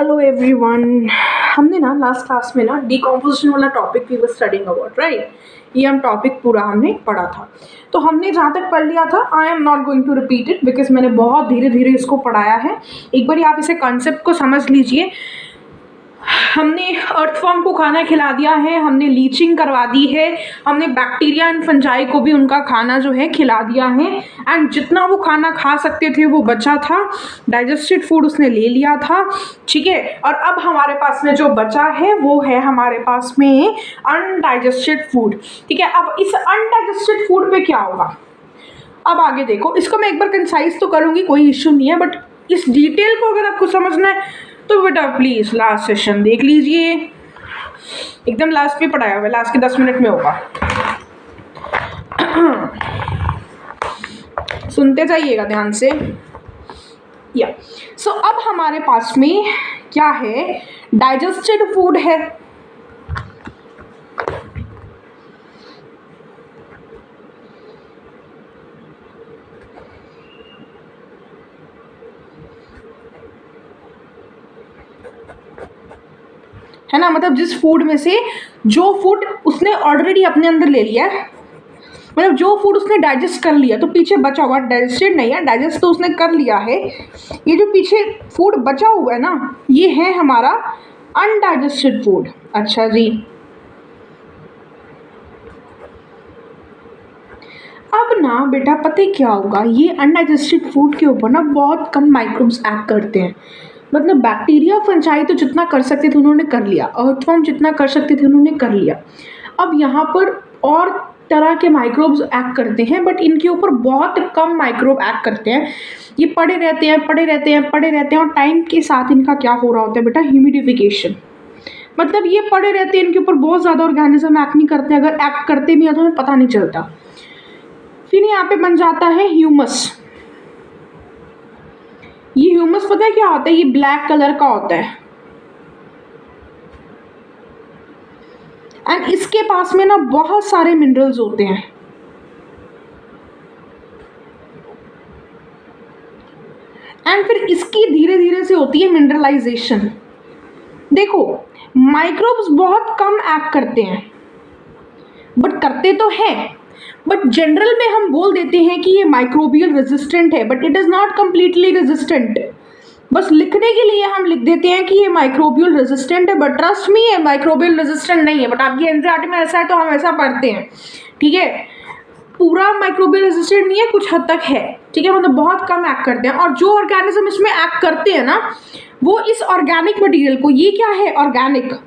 Hello everyone. हमने ना last class में ना डिकम्पोजिशन वाला topic we were studying about, right. ये हम टॉपिक पूरा हमने पढ़ा था। तो हमने जहाँ तक पढ़ लिया था, I am not going to repeat it because मैंने बहुत धीरे धीरे इसको पढ़ाया है। एक बार आप इसे कॉन्सेप्ट को समझ लीजिए। हमने अर्थवर्म को खाना खिला दिया है, हमने लीचिंग करवा दी है, हमने बैक्टीरिया एंड फंजाई को भी उनका खाना जो है खिला दिया है। एंड जितना वो खाना खा सकते थे वो बचा था, डाइजेस्टेड फूड उसने ले लिया था, ठीक है। और अब हमारे पास में जो बचा है वो है हमारे पास में अनडाइजेस्टेड फूड, ठीक है। अब इस अनडाइजेस्टेड फूड पे क्या होगा, अब आगे देखो। इसको मैं एक बार कंसाइज तो करूँगी, कोई इश्यू नहीं है, बट इस डिटेल को अगर आपको समझना है तो बेटा प्लीज़ लास्ट सेशन देख लीजिए। एकदम लास्ट पे पढ़ाया हुआ है, लास्ट के 10 मिनट में होगा। सुनते जाइएगा ध्यान से। या सो अब हमारे पास में क्या है, डाइजेस्टेड फूड है। है ना, मतलब जिस फूड में से जो फूड उसने ऑलरेडी अपने अंदर ले लिया है, मतलब जो फूड उसने डाइजेस्ट कर लिया, तो पीछे बचा हुआ डाइजेस्टेड नहीं है, डाइजेस्ट तो उसने कर लिया है। ये जो पीछे फूड बचा हुआ है ना, ये है हमारा अनडाइजेस्टेड फूड। अच्छा जी, अब ना बेटा पता है क्या होगा, ये अनडाइजेस्टेड फूड के ऊपर ना बहुत कम माइक्रोब्स एक्ट करते हैं। मतलब बैक्टीरिया फंजाई तो जितना कर सकते थे उन्होंने कर लिया, अर्थवर्म जितना कर सकते थे उन्होंने कर लिया। अब यहाँ पर और तरह के माइक्रोब्स एक्ट करते हैं, बट इनके ऊपर बहुत कम माइक्रोब एक्ट करते हैं। ये पड़े रहते हैं पड़े रहते हैं पड़े रहते हैं, और टाइम के साथ इनका क्या हो रहा होता है बेटा, ह्यूमिडिफिकेशन। मतलब ये पड़े रहते हैं, इनके ऊपर बहुत ज़्यादा ऑर्गेनिज्म एक्ट नहीं करते, अगर एक्ट करते भी हैं तो हमें पता नहीं चलता। फिर यहाँ पे बन जाता है ह्यूमस। ये ह्यूमस पता है क्या होता है, ये ब्लैक कलर का होता है। एंड इसके पास में ना बहुत सारे मिनरल्स होते हैं। एंड फिर इसकी धीरे धीरे से होती है मिनरलाइजेशन। देखो माइक्रोब्स बहुत कम एक्ट करते हैं, बट करते तो हैं, बट जनरल में हम बोल देते हैं कि ये माइक्रोबियल रेजिस्टेंट है, but it is not completely resistant. बस लिखने के लिए हम लिख देते हैं कि ये माइक्रोबियल रेजिस्टेंट है, बट ट्रस्ट मी ये माइक्रोबियल रेजिस्टेंट नहीं है। बट आपकी एनसीईआरटी में ऐसा है तो हम ऐसा पढ़ते हैं, ठीक है। पूरा माइक्रोबियल रेजिस्टेंट नहीं है, कुछ हद तक है, ठीक है, मतलब बहुत कम एक्ट करते हैं। और जो ऑर्गेनिज्म इसमें एक्ट करते हैं ना, वो इस ऑर्गेनिक मटेरियल को, ये क्या है ऑर्गेनिक,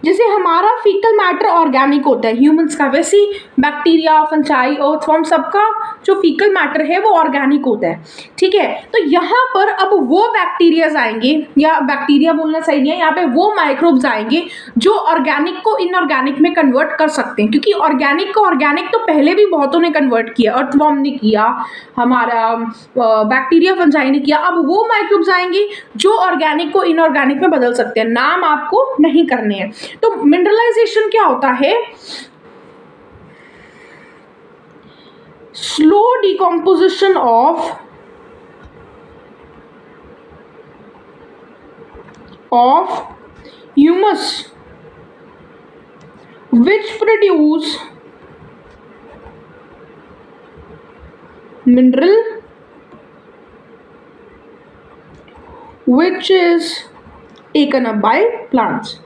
जैसे हमारा फीकल मैटर ऑर्गेनिक होता है ह्यूमंस का, वैसे ही बैक्टीरिया फंजाई अर्थवर्म सबका जो फीकल मैटर है वो ऑर्गेनिक होता है, ठीक है। तो यहाँ पर अब वो बैक्टीरियाज आएंगे, या बैक्टीरिया बोलना सही नहीं है, यहाँ पे वो माइक्रोब्स आएंगे जो ऑर्गेनिक को इनऑर्गेनिक में कन्वर्ट कर सकते हैं। क्योंकि ऑर्गेनिक को ऑर्गेनिक तो पहले भी बहुतों ने कन्वर्ट किया, अर्थवर्म ने किया, हमारा बैक्टीरिया फंजाई ने किया। अब वो माइक्रोब्स आएंगे जो ऑर्गेनिक को इनऑर्गेनिक में बदल सकते हैं। नाम आपको नहीं करने हैं। तो मिनरलाइजेशन क्या होता है, slow decomposition of humus which produce mineral which is taken up by plants।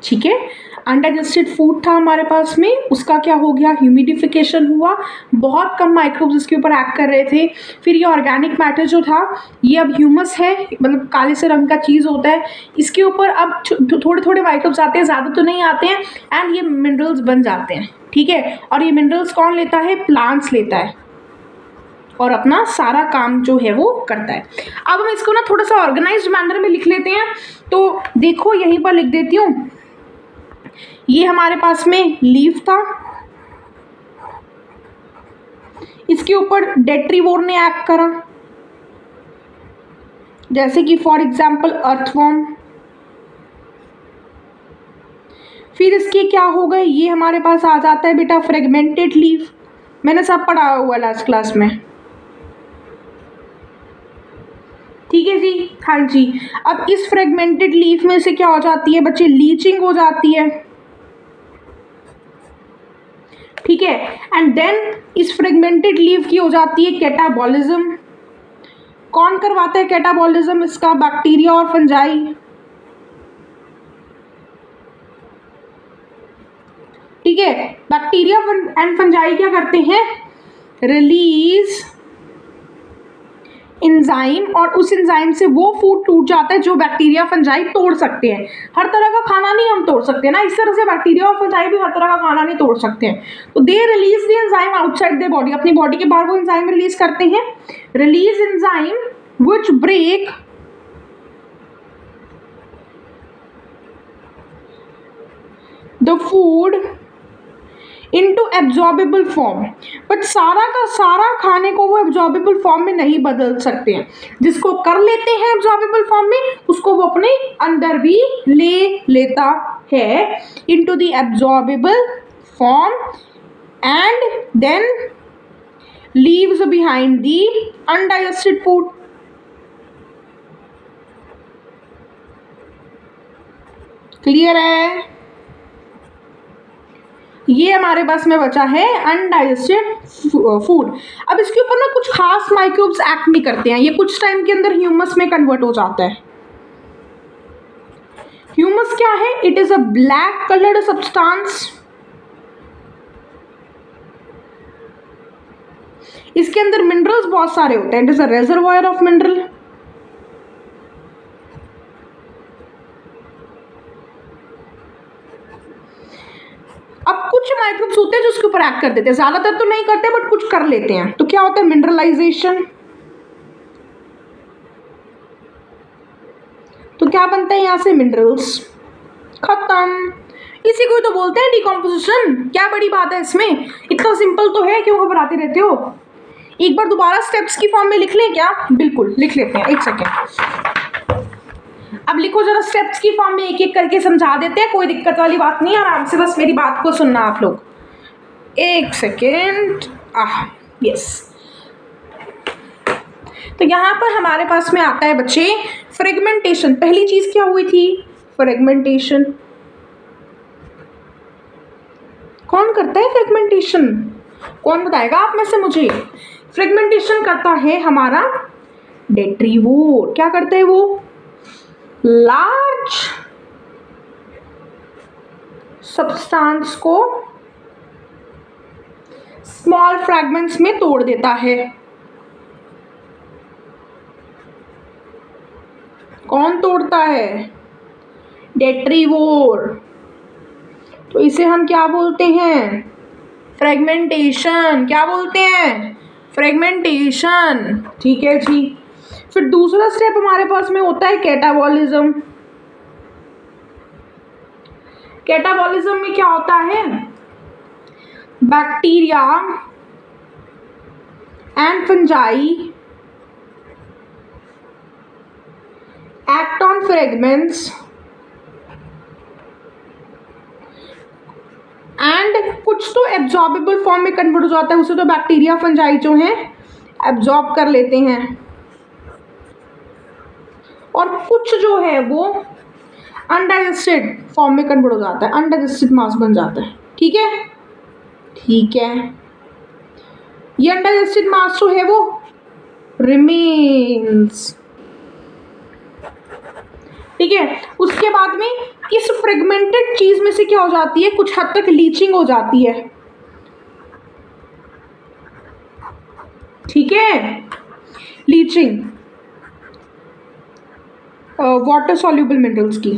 ठीक है, अनडाइजेस्टेड फूड था हमारे पास में, उसका क्या हो गया, ह्यूमिडिफिकेशन हुआ, बहुत कम माइक्रोब्स इसके ऊपर एक्ट कर रहे थे। फिर ये ऑर्गेनिक मैटर जो था, ये अब ह्यूमस है, मतलब काले से रंग का चीज़ होता है, इसके ऊपर अब थोड़े थोड़े माइक्रोब्स आते हैं, ज़्यादा तो नहीं आते हैं, एंड ये मिनरल्स बन जाते हैं, ठीक है। और ये मिनरल्स कौन लेता है, प्लांट्स लेता है, और अपना सारा काम जो है वो करता है। अब हम इसको ना थोड़ा सा ऑर्गेनाइज्ड मैनर में लिख लेते हैं। तो देखो यहीं पर लिख देती हूँ, ये हमारे पास में लीफ था, इसके ऊपर डेट्रीवोर ने एक्ट करा, जैसे कि फॉर एग्जाम्पल अर्थवर्म, फिर इसके क्या होगा, ये हमारे पास आ जाता है बेटा फ्रेगमेंटेड लीफ, मैंने सब पढ़ा हुआ लास्ट क्लास में, ठीक है जी। हाँ जी, अब इस फ्रेगमेंटेड लीफ में से क्या हो जाती है बच्चे, लीचिंग हो जाती है, ठीक है। एंड देन इस फ्रेगमेंटेड लीफ की हो जाती है कैटाबॉलिज्म। कौन करवाता है कैटाबॉलिज्म इसका, बैक्टीरिया और फंजाई, ठीक है। बैक्टीरिया एंड फंजाई क्या करते हैं, रिलीज एंजाइम, और उस एंजाइम से वो फूड टूट जाता है जो बैक्टीरिया फंजाई तोड़ सकते हैं। हर तरह का खाना नहीं हम तोड़ सकते ना, इस तरह से बैक्टीरिया और फंजाई भी हर तरह का खाना नहीं तोड़ सकते हैं। तो they release the enzyme outside their body, अपनी बॉडी के बाहर वो एंजाइम रिलीज करते हैं। Release enzyme which break the food into absorbable form, but सारा का सारा खाने को वो एब्जॉर्बेबल फॉर्म में नहीं बदल सकते हैं। जिसको कर लेते हैं एब्जॉर्बेबल फॉर्म में, उसको वो अपने अंदर भी ले लेता है into the absorbable form and then leaves behind the undigested food. Clear है, ये हमारे पास में बचा है अनडाइजेस्टेड फूड। अब इसके ऊपर ना कुछ खास माइक्रोब्स एक्ट नहीं करते हैं, ये कुछ टाइम के अंदर ह्यूमस में कन्वर्ट हो जाता है। ह्यूमस क्या है, it is a black coloured substance, इसके अंदर मिनरल्स बहुत सारे होते हैं, it is a reservoir of mineral. अब कुछ माइक्रोब्स होते हैं जो उसके ऊपर एक्ट कर देते हैं, ज्यादातर तो नहीं करते बट कुछ कर लेते हैं। तो क्या होता है, मिनरलाइजेशन, तो क्या बनता है यहां से, मिनरल्स, खत्म। इसी को तो बोलते हैं डिकम्पोजिशन। क्या बड़ी बात है इसमें, इतना सिंपल तो है, क्यों घबराते रहते हो। एक बार दोबारा स्टेप्स की फॉर्म में लिख लें क्या, बिल्कुल लिख लेते हैं, एक सेकेंड। अब लिखो जरा स्टेप्स की फॉर्म में, एक एक करके समझा देते हैं, कोई दिक्कत वाली बात नहीं है, आराम से बस मेरी बात को सुनना आप लोग। एक सेकेंड, यस। तो यहाँ पर हमारे पास में आता है बच्चे फ्रेगमेंटेशन। पहली चीज क्या हुई थी, फ्रेगमेंटेशन। कौन करता है फ्रेगमेंटेशन, कौन बताएगा आप में से मुझे। फ्रेगमेंटेशन करता है हमारा डेट्रीवोर। क्या करता है वो, लार्ज सब्सटेंस को स्मॉल फ्रैगमेंट्स में तोड़ देता है। कौन तोड़ता है, डेट्रीवोर। तो इसे हम क्या बोलते हैं, फ्रेगमेंटेशन। क्या बोलते हैं, फ्रेगमेंटेशन, ठीक है जी। फिर दूसरा स्टेप हमारे पास में होता है कैटाबॉलिज्म। कैटाबॉलिज्म में क्या होता है, bacteria and fungi act on fragments and कुछ तो एब्जॉर्बेबल फॉर्म में कन्वर्ट हो जाता है, उसे तो बैक्टीरिया फंजाई जो है एब्जॉर्ब कर लेते हैं, और कुछ जो है वो अनडाइजेस्टेड फॉर्म में कन्वर्ट हो जाता है, अनडाइजेस्टेड मास बन जाता है, ठीक है, ठीक है। ये अनडाइजेस्टेड मास जो है वो रिमेन्स, ठीक है। उसके बाद में इस फ्रेगमेंटेड चीज में से क्या हो जाती है, कुछ हद तक लीचिंग हो जाती है, ठीक है, लीचिंग वाटर सॉल्युबल मिनरल्स की।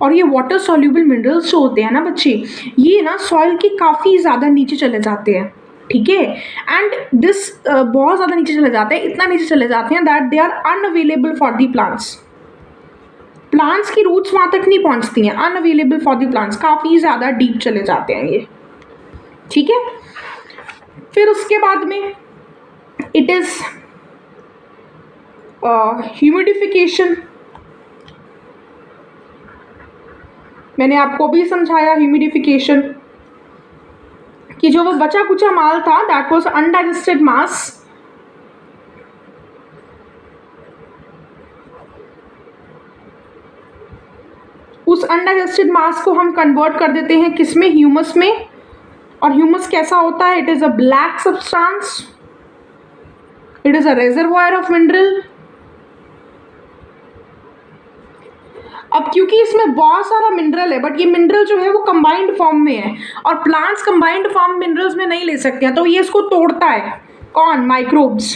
और ये वाटर सॉल्युबल मिनरल्स जो होते हैं ना बच्चे, ये ना सॉइल के काफ़ी ज़्यादा नीचे चले जाते हैं, ठीक है। एंड दिस बहुत ज़्यादा नीचे चले जाते हैं, इतना नीचे चले जाते हैं that they are unavailable for the plants. Plants की रूट्स वहाँ तक नहीं पहुँचती हैं, अनअवेलेबल फॉर दी प्लांट्स, काफ़ी ज़्यादा डीप चले जाते हैं ये, ठीक है। फिर उसके बाद में इट इज ह्यूमिडिफिकेशन, मैंने आपको भी समझाया ह्यूमिडिफिकेशन कि जो वो बचा कुचा माल था दैट वाज अनडाइजेस्टेड मास, उस अनडाइजेस्टेड मास को हम कन्वर्ट कर देते हैं किसमें, ह्यूमस में। और ह्यूमस कैसा होता है, it is a black substance, it is a reservoir of mineral. अब क्योंकि इसमें बहुत सारा मिनरल है, बट ये मिनरल जो है वो कंबाइंड फॉर्म में है, और प्लांट्स कंबाइंड फॉर्म मिनरल्स में नहीं ले सकते हैं, तो ये इसको तोड़ता है, कौन, माइक्रोब्स।